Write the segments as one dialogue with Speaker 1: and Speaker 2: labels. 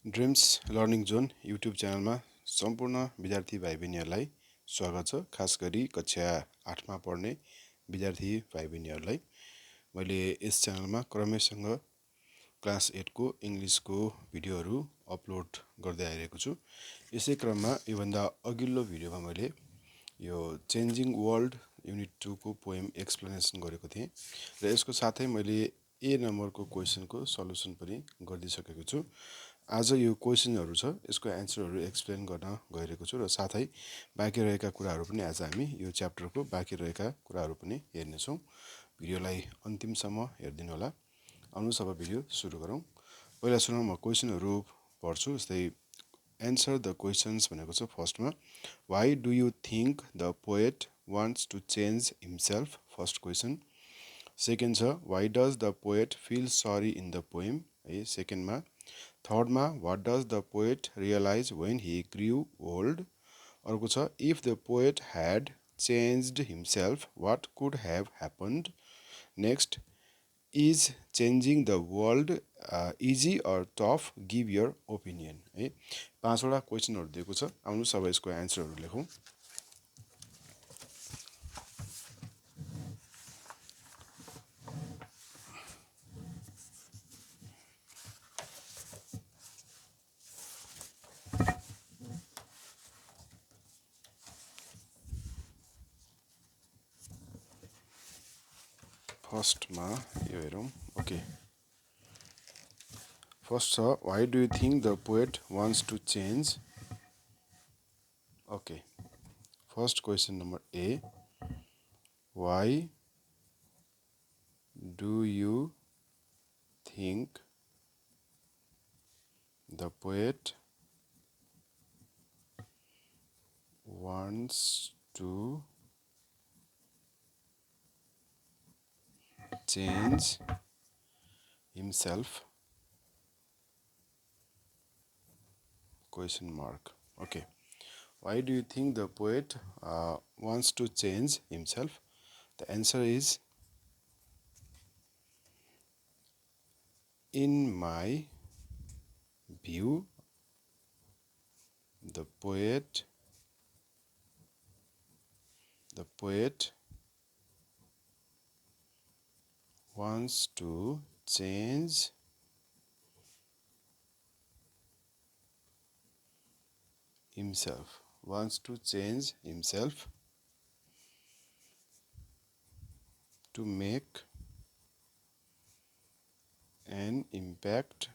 Speaker 1: Dreams learning John YouTube च्यानलमा सम्पूर्ण विद्यार्थी भाइ बहिनीहरूलाई स्वागत छ। खास गरी कक्षा 8मा पढ्ने विद्यार्थी भाइ बहिनीहरूलाई मैले यस च्यानलमा क्रमैसँग क्लास 8को इङ्ग्लिसको भिडियोहरू अपलोड गर्दै आइरहेको छु। यसै क्रममा योभन्दा अघिल्लो भिडियोमा मैले यो चेन्जिङ वर्ल्ड युनिट 2 को पोएम एक्सप्लेनेसन गरेको थिएँ र यसको साथै मैले ए नम्बरको क्वेसनको सल्युसन पनि गरिदिइसकेको छु। आज यो क्वेसनहरू छ, यसको एन्सरहरू एक्सप्लेन गर्न गइरहेको छु र साथै बाँकी रहेका कुराहरू पनि आज हामी यो च्याप्टरको बाँकी रहेका कुराहरू पनि हेर्नेछौँ। भिडियोलाई अन्तिमसम्म हेरिदिनु होला। आउनुहोस् अब भिडियो सुरु गरौँ। पहिला सुनौ म क्वेसनहरू पढ्छु। जस्तै एन्सर द क्वेसन्स भनेको छ फर्स्टमा, why do you think the poet wants to change himself, first question. Second छ, why does the poet feel sorry in the poem, है सेकेन्डमा। थर्डमा, what does the poet realise when he grew old. अर्को छ, if the poet had changed himself what could have happened. Next, is changing the world easy or tough, give your opinion. है 5वटा क्वेसनहरू दिएको छ। आउनुहोस् अब यसको एन्सरहरू लेखौँ। फर्स्टमा यो हेरौँ। ओके, फर्स्ट छ, why do you think the poet wants to change. Okay, first question number A, why do you think the poet wants to change himself, question mark. Okay, why do you think the poet wants to change himself? The answer is, in my view, the poet wants to change himself, to make an impact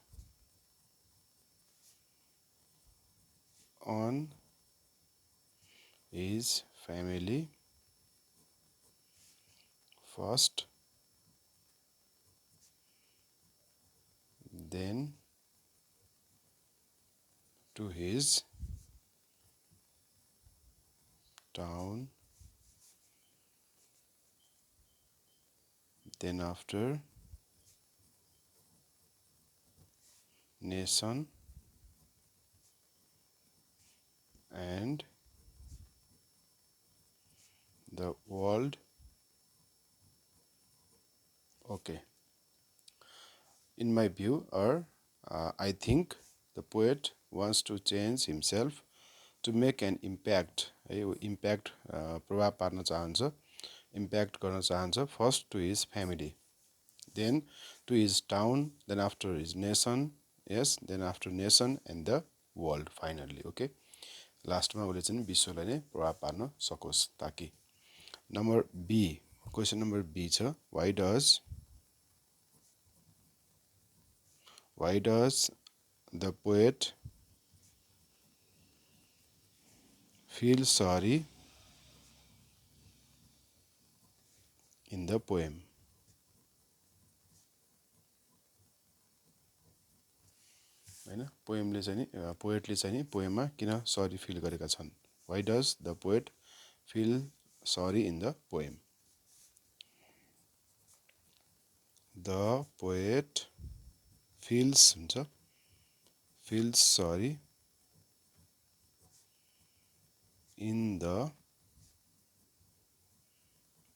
Speaker 1: on his family first, then to his town, then after nation and the world. Okay, in my view, or I think the poet wants to change himself to make an impact. है impact प्रभाव पार्न चाहन्छ, impact गर्न चाहन्छ, first to his family, then to his town, then after his nation, yes, then after nation and the world finally. Okay, लास्टमा उसले चाहिँ विश्वलाई नै प्रभाव पार्न सकोस् ताकि। Number B, question number B छ, why does the poet feel sorry in the poem. हैन, पोएमले चाहिँ नि पोएटले चाहिँ नि पोएममा किन सरी फिल गरेका छन्। Why does the poet feel sorry in the poem. The poet feels हुन्छ, feels sorry in the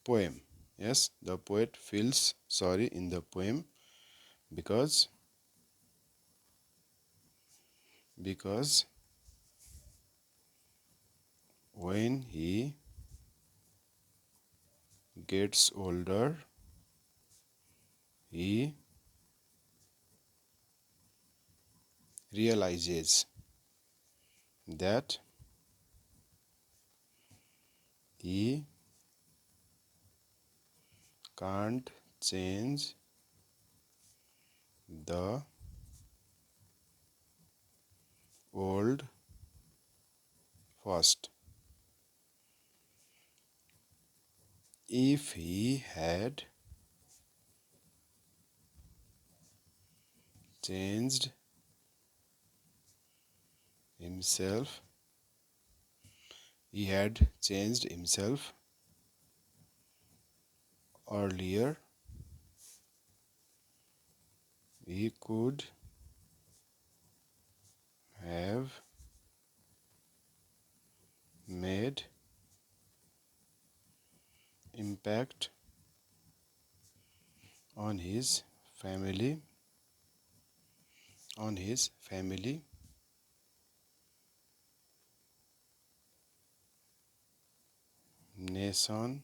Speaker 1: poem. Yes, the poet feels sorry in the poem because because when he gets older, he realizes that he can't change the old fast. If he had changed himself, he had changed himself earlier, he could have made impact on his family, nation,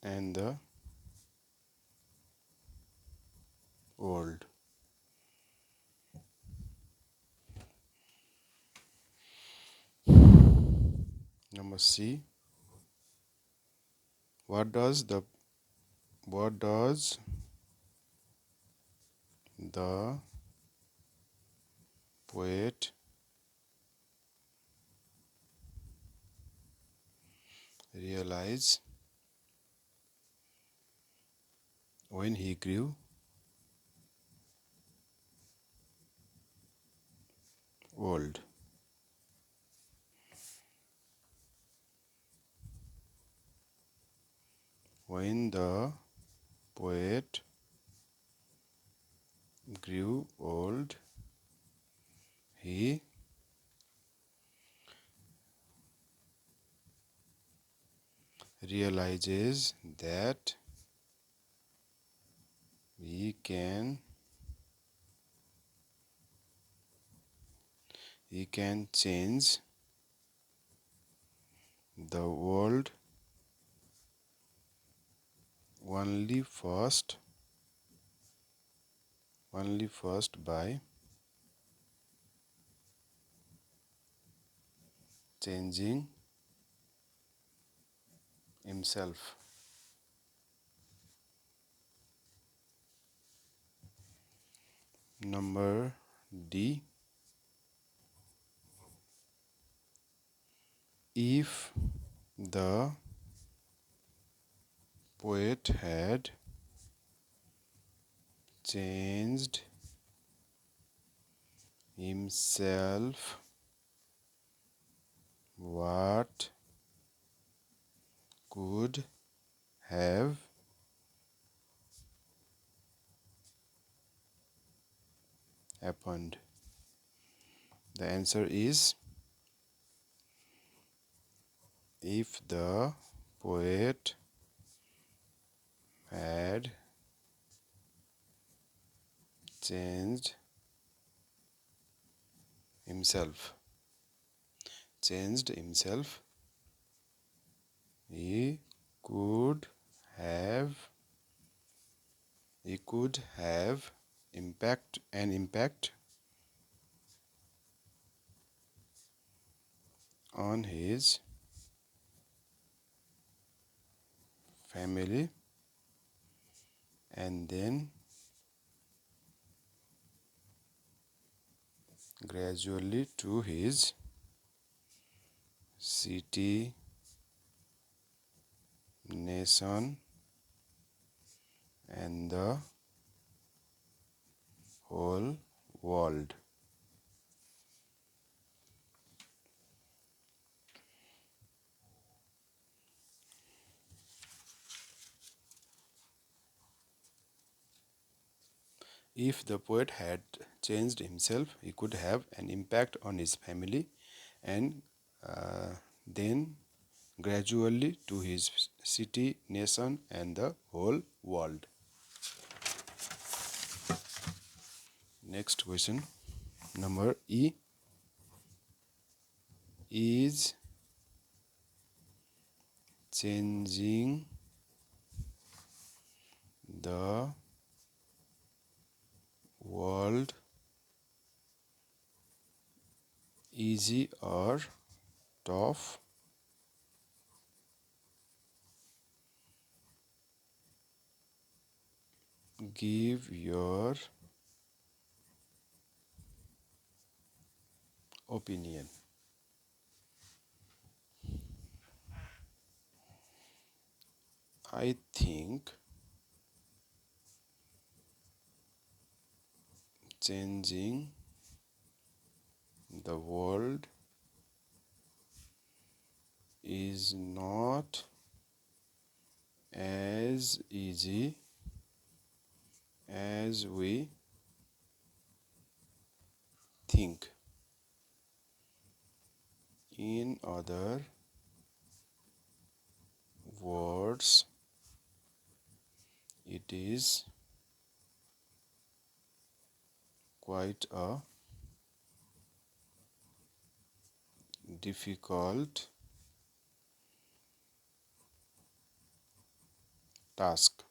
Speaker 1: and the world. Number C. What does the poet realize when he grew old? When the poet grew old, he realizes that he can change the world only first by changing himself. Number D. If the poet had changed himself, what could have happened? The answer is, if the poet had changed himself, he could have impact on his family, and then gradually to his city, nation, and the whole world. If the poet had changed himself, he could have an impact on his family, and then gradually to his city, nation, and the whole world. Next question, number E. Is changing the world easy or tough? Give your opinion. I think changing the world is not as easy as we think. In other words, it is quite a difficult task.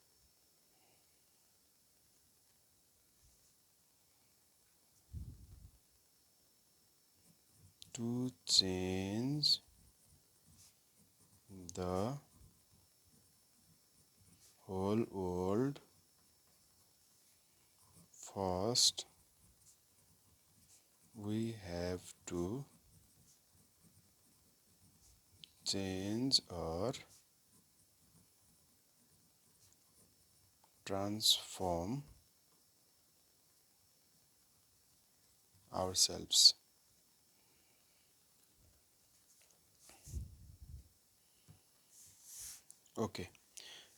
Speaker 1: To change the whole world, first we have to change or transform ourselves. Okay,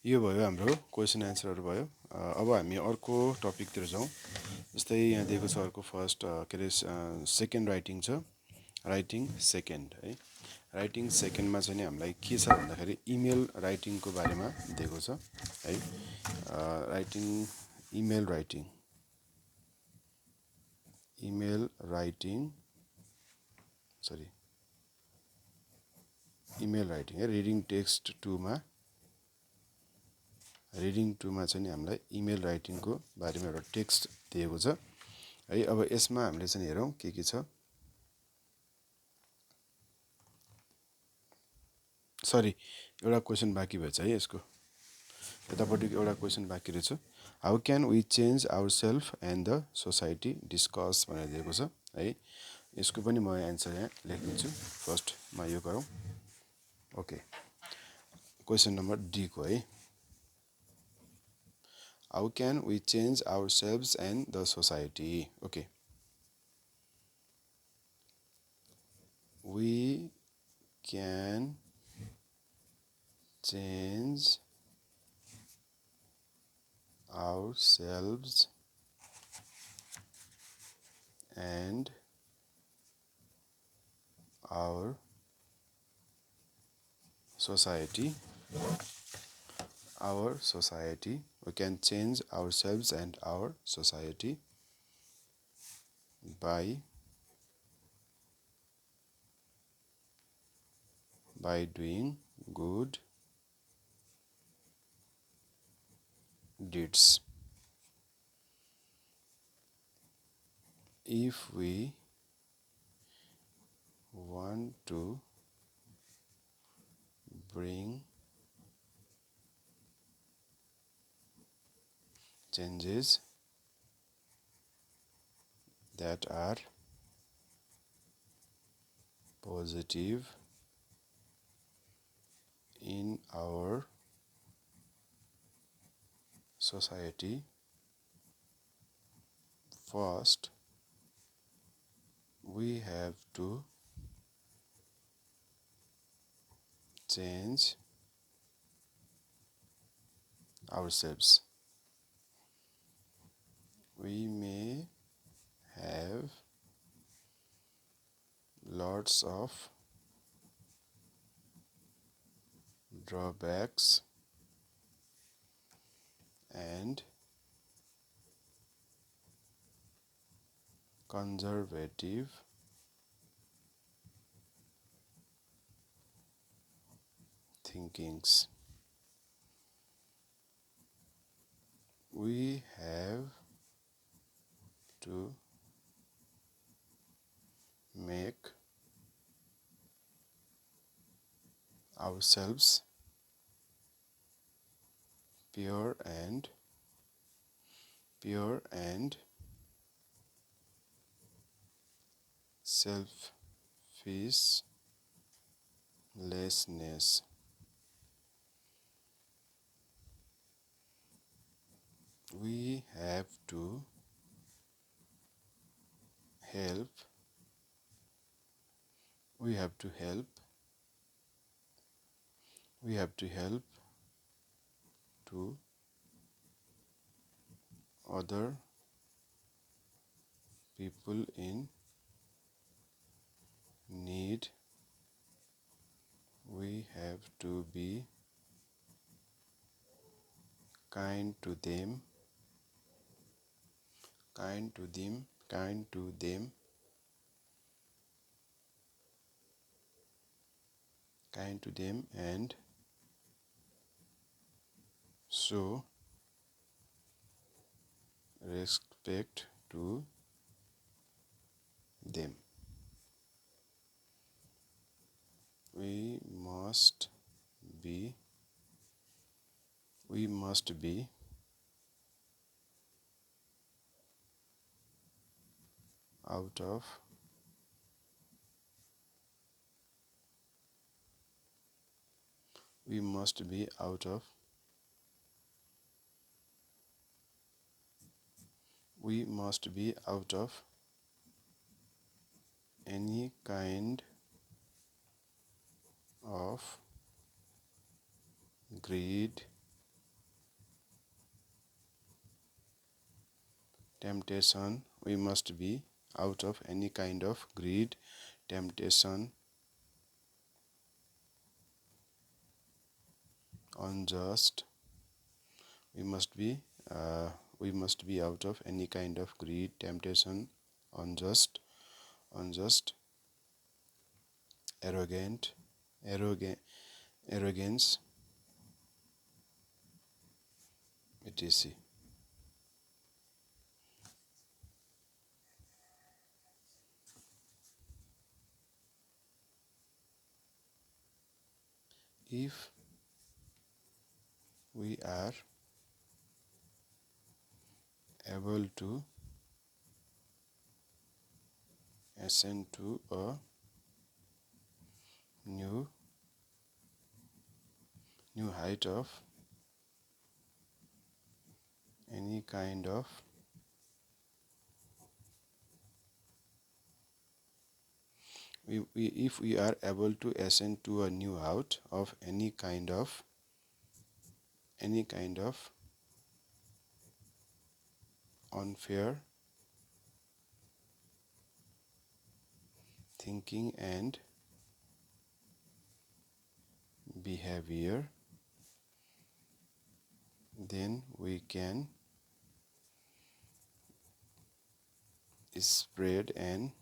Speaker 1: यो भयो हाम्रो question एन्सरहरू भयो। अब हामी अर्को टपिकतिर जाउँ। जस्तै यहाँ दिएको छ अर्को फर्स्ट के अरे सेकेन्ड राइटिङ छ, राइटिङ सेकेन्ड है। राइटिङ सेकेन्डमा चाहिँ नि हामीलाई के छ भन्दाखेरि इमेल राइटिङको बारेमा दिएको छ है। राइटिङ इमेल राइटिङ है। रिडिङ टेक्स्ट 2मा चाहिँ नि हामीलाई इमेल राइटिङको बारेमा एउटा टेक्स्ट दिएको छ है। अब यसमा हामीले चाहिँ हेरौँ के छ। सरी, एउटा क्वेसन बाँकी भएछ है। यसको यतापट्टि एउटा क्वेसन बाँकी रहेछ। How can we change our self and the society discuss भनेर दिएको छ है। यसको पनि म एन्सर यहाँ लेखिदिन्छु। फर्स्टमा यो गरौँ। ओके, क्वेसन नम्बर डी को है। How can we change our self and the society? Okay, we can change ourselves and our society. We can change ourselves and our society by doing good deeds. If we want to bring changes that are positive in our society, first we have to change ourselves. We may have lots of drawbacks and conservative thinkings. We have to make ourselves pure and selfishness. We have to help. We have to help. We have to help to other people in need. We have to be kind to them, kind to them, kind to them, kind to them, and show respect to them. We must be out of we must be out of we must be out of any kind of greed, temptation. We must be out of any kind of greed, temptation, unjust. We must be out of any kind of greed, temptation, unjust, arrogance, etc. If we are able to ascend to a new height of any kind of if we are able to ascend to a new height of any kind of unfair thinking and behavior, then we can spread an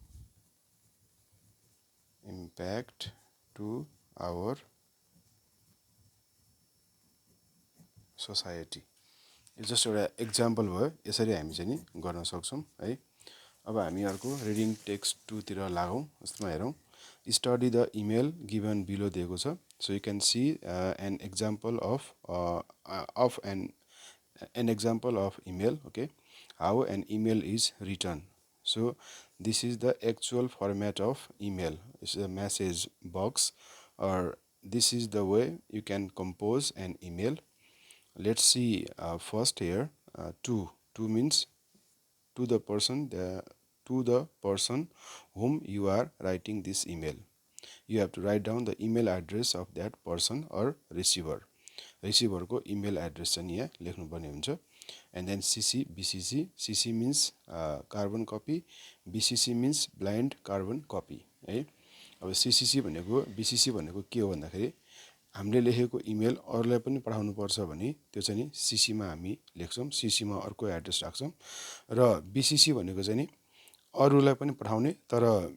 Speaker 1: impact to our society. It's just एउटा example भयो, यसरी हामी चाहिँ नि गर्न सक्छौं है। अब हामी अर्को रिडिङ टेक्स्ट 2 तिर लागौं। यसमा हेरौं, study the email given below दिएको छ। So you can see an example of an example of email. Okay, how an email is written. So this is the actual format of email. It's a message box, or this is the way you can compose an email. Let's see first here. To means to the person whom you are writing this email. You have to write down the email address of that person or receiver. Receiver को email address चाहिँ यहाँ लेख्नुपर्ने हुन्छ. And then CC, BCC. CC means carbon copy. BCC means blind carbon copy. है. अब CCC भनेको BCC भनेको के हो भन्दाखेरि हामीले लेखेको इमेल अरूलाई पनि पठाउनु पर्छ भने त्यो चाहिँ नि CC मा हामी लेख्छौं. CC मा अर्को एड्रेस राख्छौं. र BCC भनेको चाहिँ नि अरूलाई पनि पठाउने, तर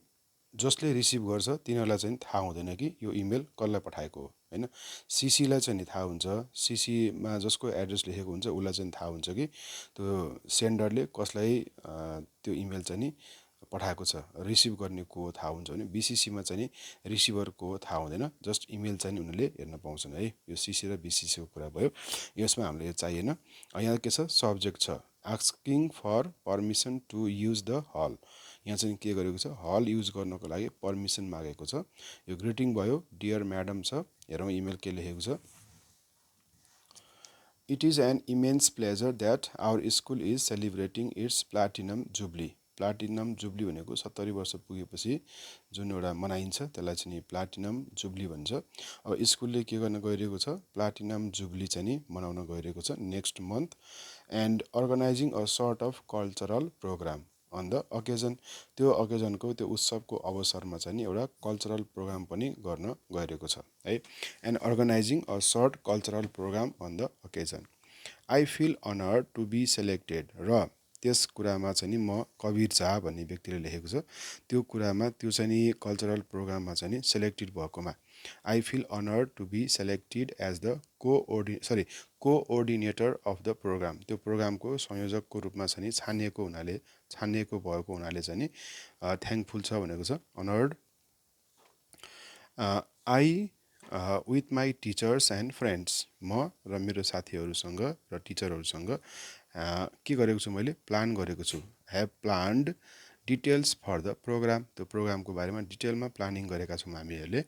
Speaker 1: जसले रिसिभ गर्छ तिनीहरूलाई चाहिँ थाहा हुँदैन कि यो इमेल कसलाई पठाएको हो हैन। सीसीलाई चाहिँ नि थाहा हुन्छ, सीसीमा जसको एड्रेस लेखेको हुन्छ उसलाई चाहिँ थाहा हुन्छ कि त्यो सेन्डरले कसलाई त्यो इमेल चाहिँ नि पठाएको छ। रिसिभ गर्ने को हो थाहा हुन्छ भने बीसीसीमा चाहिँ नि रिसिभर को हो थाहा हुँदैन, जस्ट इमेल चाहिँ नि उनीहरूले हेर्न पाउँछन् है। यो सीसी र बीसीसीको कुरा भयो, यसमा हामीले यो चाहिएन। यहाँ के छ, सब्जेक्ट छ asking for permission to use the hall. यहाँ चाहिँ के गरेको छ, हल युज गर्नको लागि पर्मिसन मागेको छ। यो ग्रिटिङ भयो, डियर म्याडम छ। हेरौँ इमेल के लेखेको छ। It is an immense pleasure that our school is celebrating its platinum jubilee. Platinum jubilee भनेको 70 वर्ष पुगेपछि जुन एउटा मनाइन्छ त्यसलाई चाहिँ प्लाटिनम जुब्ली भन्छ। अब स्कुलले के गर्न गइरहेको छ, प्लाटिनम जुब्ली चाहिँ मनाउन गइरहेको छ next month, and organising a sort of cultural programme on the occasion. त्यो अकेजनको त्यो उत्सवको अवसरमा चाहिँ एउटा कल्चरल प्रोग्राम पनि गर्न गइरहेको छ है। And organising a sort cultural programme on the occasion. I feel honoured to be selected. र त्यस कुरामा चाहिँ म कवीर झा भन्ने व्यक्तिले लेखेको छ, त्यो कुरामा त्यो चाहिँ कल्चरल प्रोग्राममा चाहिँ सेलेक्टेड भएकोमा I feel honoured to be selected as the coordinator of the programme. त्यो प्रोग्रामको संयोजकको रूपमा चाहिँ छानिएको भएको हुनाले चाहिँ थ्याङ्कफुल छ भनेको छ। Honoured I with my teachers and friends, म र मेरो साथीहरूसँग र टिचरहरूसँग के गरेको छु, मैले प्लान गरेको छु। Have planned details for the programme. त्यो प्रोग्रामको बारेमा डिटेलमा प्लानिङ गरेका छौँ हामीहरूले।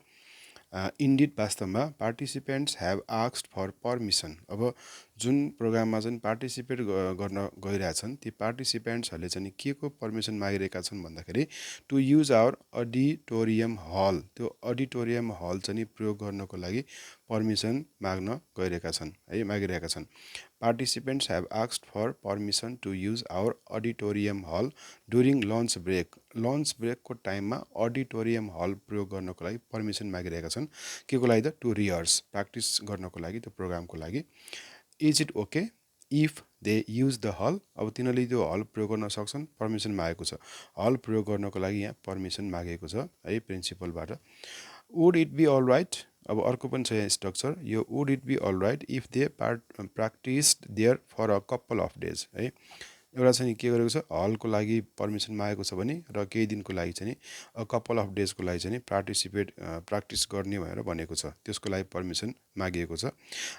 Speaker 1: इन्डिड वास्तवमा participants have asked for permission. अब जुन प्रोग्राममा चाहिँ पार्टिसिपेट गर्न गइरहेछन् ती पार्टिसिपेन्ट्सहरूले चाहिँ के को पर्मिसन मागिरहेका छन् भन्दाखेरि टु युज आवर अडिटोरियम हल। त्यो अडिटोरियम हल चाहिँ प्रयोग गर्नको लागि पर्मिसन माग्न गइरहेका छन् है, मागिरहेका छन्। Participants have asked for permission to use our auditorium hall during lunch break. Lunch ब्रेकको टाइममा अडिटोरियम हल प्रयोग गर्नको लागि पर्मिसन मागिरहेका छन्। के को लागि त, टु रिहर्स, प्र्याक्टिस गर्नको लागि, त्यो प्रोग्रामको लागि। Is it okay if they use the hall. अब तिनीहरूले त्यो हल प्रयोग गर्न सक्छन्, पर्मिसन मागेको छ। हल प्रयोग गर्नको लागि यहाँ पर्मिसन मागेको छ है प्रिन्सिपलबाट। Would it be all right. अब अर्को पनि छ यहाँ स्ट्रक्चर, यो would it be all right if they practised there for a couple of days है। एउटा चाहिँ के गरेको छ, हलको लागि पर्मिसन मागेको छ भने र केही दिनको लागि चाहिँ अ कपाल अफ डेजको लागि चाहिँ प्र्याक्टिस गर्ने भनेर भनेको छ, त्यसको लागि पर्मिसन मागिएको छ।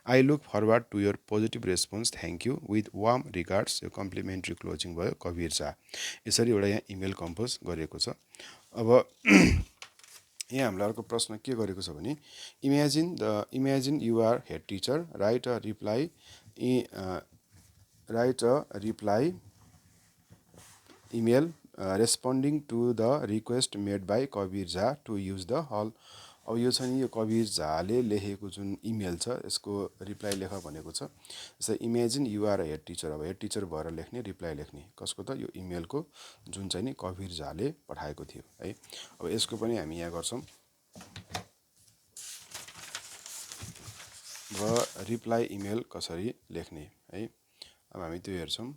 Speaker 1: I look forward to your positive response, thank you with warm regards. यो कम्प्लिमेन्ट्री क्लोजिङ भयो, कवीर झा। यसरी एउटा यहाँ इमेल कम्पोज गरिएको छ। अब यहाँ हामीलाई अर्को प्रश्न के गरेको छ भने imagine you are head teacher, write a reply email responding to the request made by Kabir Jha to use the hall. अब यो चाहिँ यो कवीर झाले लेखेको जुन इमेल छ यसको रिप्लाई लेख भनेको छ। जस्तै imagine you are head teacher, अब हेड टिचर भएर लेख्ने, रिप्लाई लेख्ने कसको त, यो इमेलको जुन चाहिँ नि कवीर झाले पठाएको थियो है। अब यसको पनि हामी यहाँ गर्छौँ। र रिप्लाई इमेल कसरी लेख्ने है, अब हामी त्यो हेर्छौँ।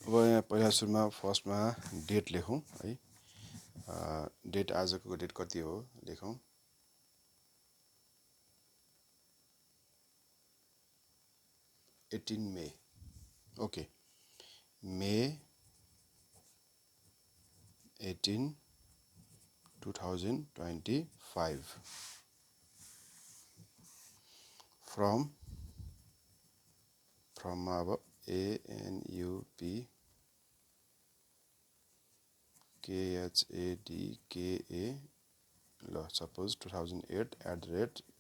Speaker 1: अब यहाँ पहिला सुरुमा फर्स्टमा डेट लेखौँ है। डेट आजको डेट कति हो लेखौँ। मे ओके, मे 18, 2025 फ्रम अब ANUP KHADKA ल सपोज 2008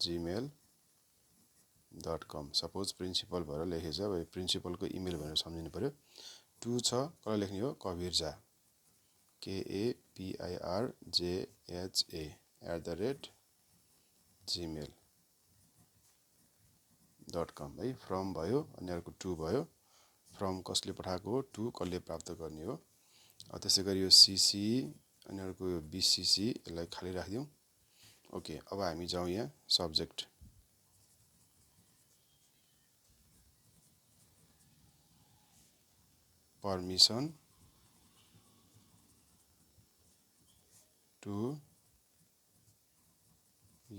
Speaker 1: @gmail.com। सपोज प्रिन्सिपल भएर लेखेछ, अब प्रिन्सिपलको इमेल भनेर सम्झिनु पर्यो। 2 छ कसलाई लेख्ने हो, कवीर झा KAPIRJHA @gmail.com है। फ्रम भयो अनि अर्को 2 भयो, फ्रम कसले पठाएको हो, 2 कसले प्राप्त गर्ने हो। त्यसै गरी यो सिसी अनि अर्को यो बिसिसी यसलाई खाली राखिदिउँ। ओके, अब हामी जाउँ यहाँ subject. Permission to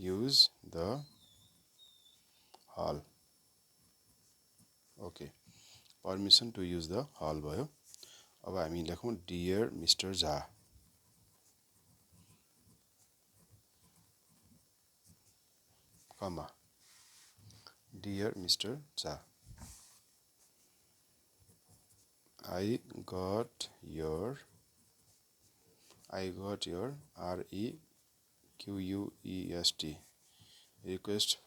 Speaker 1: use the hall. Okay, permission to use the hall भयो। अब हामी लेखौँ dear mister Jha, comma dear mister Jha, I got your request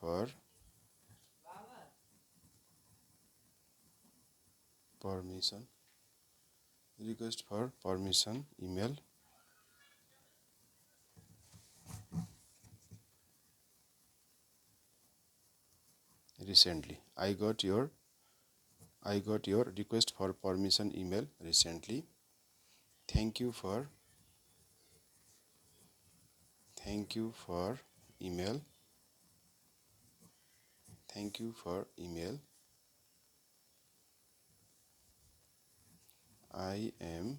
Speaker 1: request for permission email recently. I got your request for permission email recently. Thank you for email. Thank you for email. I am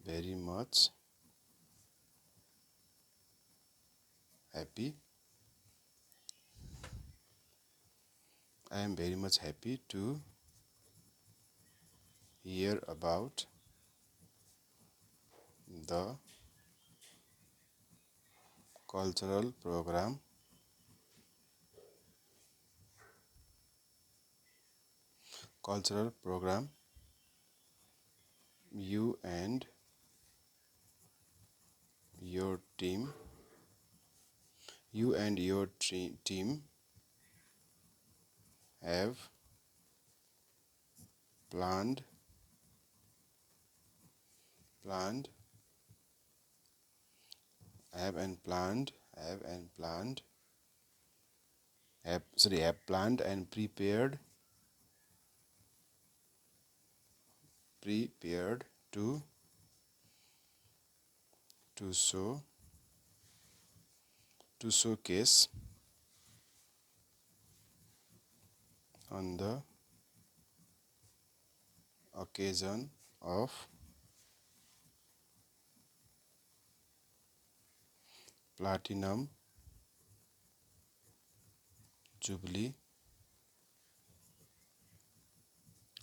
Speaker 1: very much happy. I am very much happy to hear about the cultural program you and your team have planned have and planned have planned and prepared to showcase on the occasion of platinum jubilee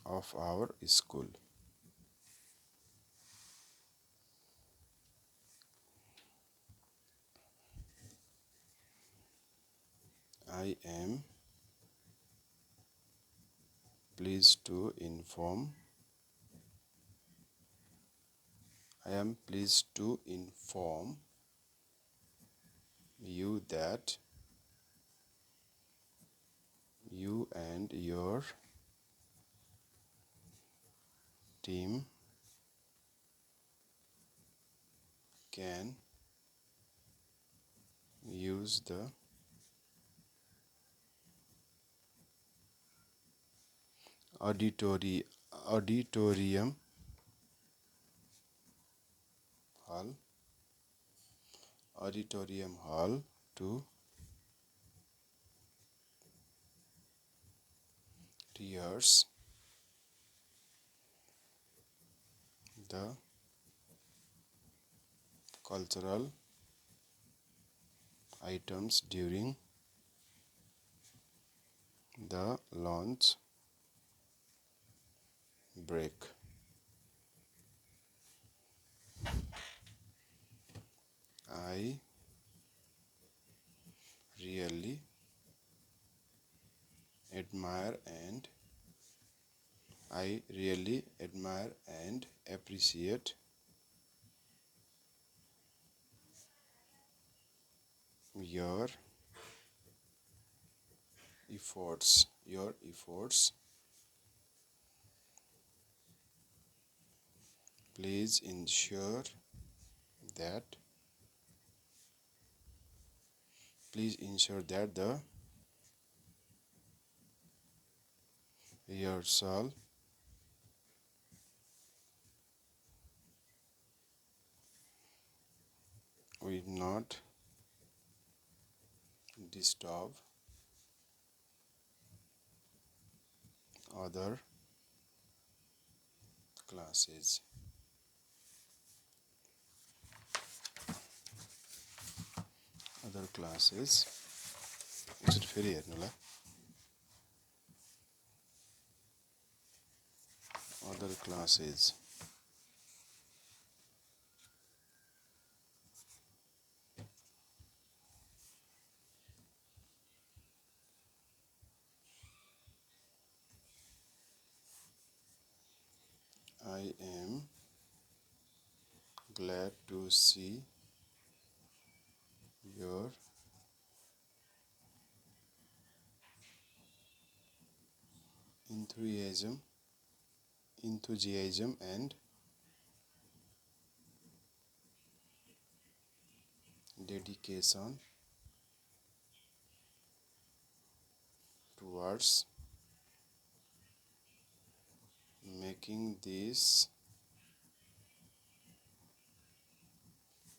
Speaker 1: of our school. I am pleased to inform you that you and your team can use the auditorium hall to rehearse the cultural items during the lunch break. I really admire and appreciate your efforts. Please ensure that the rehearsal not disturb other classes. Other classes. एकचोटि फेरि हेर्नु होला. Other classes. I am glad to see your enthusiasm and dedication towards making this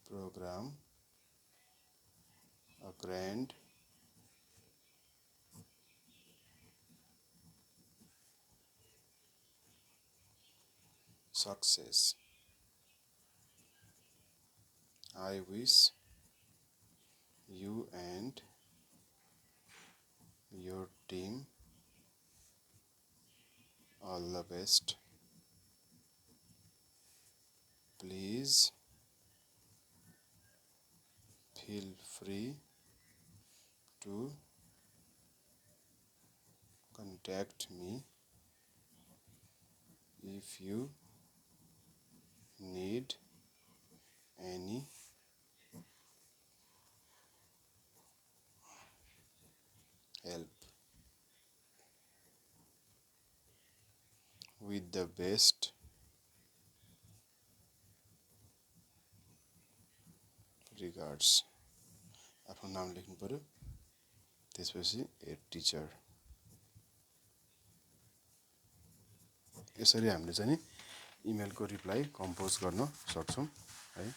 Speaker 1: program a grand success. I wish you and your team all the best. Please feel free to contact me if you need any help. With the best regards. आफ्नो नाम लेख्नु पर्यो. त्यसपछि head teacher. यसरी हामीले चाहिँ नि इमेलको reply compose गर्न सक्छौं है.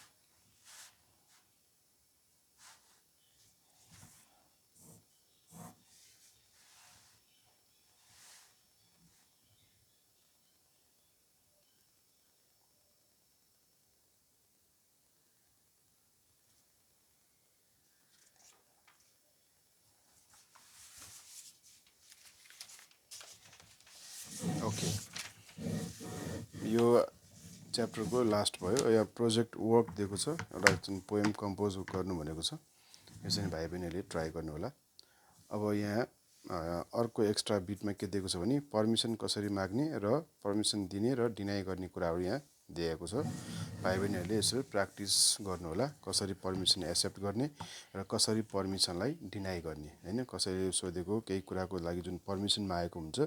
Speaker 1: ओके, यो च्याप्टरको लास्ट भयो. यहाँ प्रोजेक्ट वर्क दिएको छ. एउटा चाहिँ पोएम कम्पोज गर्नु भनेको छ. यो चाहिँ भाइ बहिनीहरूले ट्राई गर्नु होला. अब यहाँ अर्को एक्स्ट्रा बिटमा के दिएको छ भने पर्मिसन कसरी माग्ने र पर्मिसन दिने र डिनाइ गर्ने कुराहरू यहाँ दिएको छ. भाइ बहिनीहरूले यसरी प्र्याक्टिस गर्नु होला. कसरी पर्मिसन एक्सेप्ट गर्ने र कसरी पर्मिसनलाई डिनाइ गर्ने हैन. कसैले सोधेको केही कुराको लागि जुन पर्मिसन मागेको हुन्छ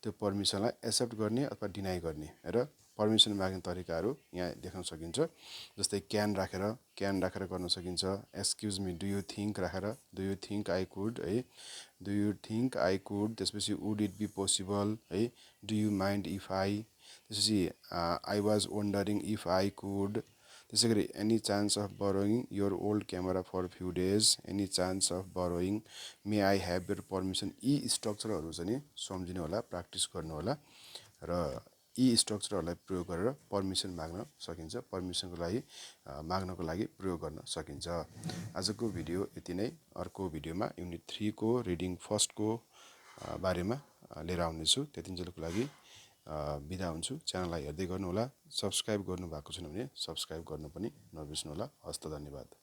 Speaker 1: त्यो पर्मिसनलाई एक्सेप्ट गर्ने अथवा डिनाइ गर्ने र पर्मिसन माग्ने तरिकाहरू यहाँ देख्न सकिन्छ. जस्तै क्यान राखेर गर्न सकिन्छ. Excuse me, do you think राखेर do you think I could है. Do you think I could. त्यसपछि वुड इट बी पोसिबल है. Do you mind if I. त्यसपछि I was wondering if I could. त्यसै गरी any chance of borrowing your old camera for few days. Any chance of borrowing. May I have your permission. यी स्ट्रक्चरहरू चाहिँ सम्झिनु होला, practice गर्नु होला र यी स्ट्रक्चरहरूलाई प्रयोग गरेर पर्मिसन माग्न सकिन्छ. पर्मिसनको लागि माग्नको लागि प्रयोग गर्न सकिन्छ. आजको भिडियो यति नै. अर्को भिडियोमा युनिट 3 को रिडिङ फर्स्टको बारेमा लिएर आउनेछु. त्यतिन्जेलको लागि बिदा हुन्छु. च्यानललाई हेर्दै गर्नु होला. सब्स्क्राइब गर्नु भएको छैन भने सब्स्क्राइब गर्न पनि नबिर्सनु होला. हस्त, धन्यवाद.